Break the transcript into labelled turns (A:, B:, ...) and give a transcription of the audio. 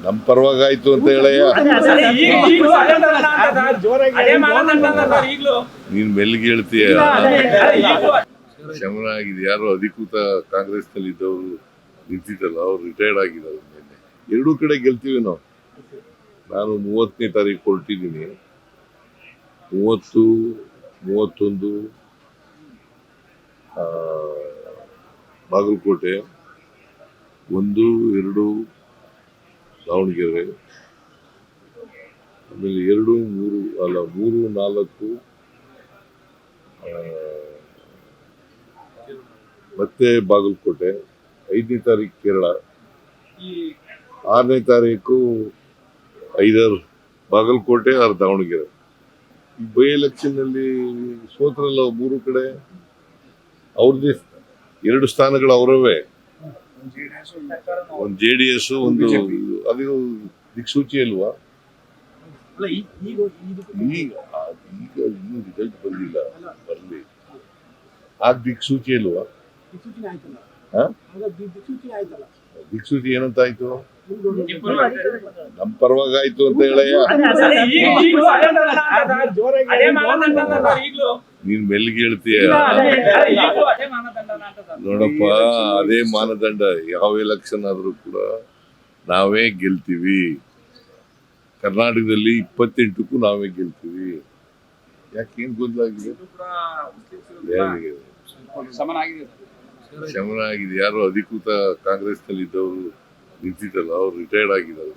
A: ನಮ್ಮ ಪರವಾಗಾಯ್ತು ಅಂತ ಹೇಳಯ್ಯ. ನೀನ್ ಮೆಲ್ಗೆ ಹೇಳ್ತೀಯ. ಶಮನ ಆಗಿದೆ. ಯಾರು ಅಧಿಕೃತ ಕಾಂಗ್ರೆಸ್ ನಲ್ಲಿ ಇದ್ದವರು ನಿಂತಿದ್ದಲ್ಲ, ಅವ್ರು ರಿಟೈರ್ಡ್ ಆಗಿದ್ದಾರೆ. ಎರಡೂ ಕಡೆ ಗೆಲ್ತೀವಿ ನಾವು. ನಾನು 30ನೇ ತಾರೀಕು ಹೊರಟಿದ್ದೀನಿ. 30, 31 ಬಾಗಲಕೋಟೆ, 1, 2 ದಾವಣಗೆರೆ, ಆಮೇಲೆ 2, 3 ಅಲ್ಲ 3, 4 ಮತ್ತೆ ಬಾಗಲಕೋಟೆ, 5ನೇ ತಾರೀಕು ಕೇರಳ, 6ನೇ ತಾರೀಕು ಐದರ್ ಬಾಗಲಕೋಟೆ ಆರ್ ದಾವಣಗೆರೆ. ಈ ಬೈ ಎಲೆಕ್ಷನ್ ನಲ್ಲಿ ಸೋತ್ರಲ್ಲ 3 ಕಡೆ. ಅವ್ರದ್ದೇ 2 ಸ್ಥಾನಗಳು ಅವರವೇ. ಒಂದು JDS, ಒಂದು ಅದು ದಿಕ್ಸೂಚಿ ಅಲ್ವಾ. ಈಗ ಇನ್ನೂ ರಿಸಲ್ಟ್ ಬಂದಿಲ್ಲ, ಬರಲಿ. ಆ ದಿಕ್ಸೂಚಿ ಅಲ್ವಾ. ದಿಕ್ಸೂಚಿ ಏನಂತ ಆಯ್ತು? ನಮ್ಮ ಪರವಾಗಾಯ್ತು ಅಂತ ಹೇಳಯ್ಯ. ನೀನ್ ಮೆಲ್ಗೆ ಹೇಳ್ತೀಯ. ನೋಡಪ್ಪ, ಅದೇ ಮಾನದಂಡ. ಯಾವ ಎಲೆಕ್ಷನ್ ಆದ್ರೂ ಕೂಡ ನಾವೇ ಗೆಲ್ತೀವಿ. ಕರ್ನಾಟಕದಲ್ಲಿ 28ಕ್ಕೂ ನಾವೇ ಗೆಲ್ತೀವಿ. ಯಾಕೇನ್ ಗೊಂದಲಾಗಿದೆ? ಶಮನ ಆಗಿದೆ. ಯಾರು ಅಧಿಕೃತ ಕಾಂಗ್ರೆಸ್ ನಲ್ಲಿ ಇದ್ದವರು ನಿಂತಿದ್ದಲ್ಲ, ಅವ್ರು ರಿಟೈರ್ಡ್ ಆಗಿದ್ದಾರೆ.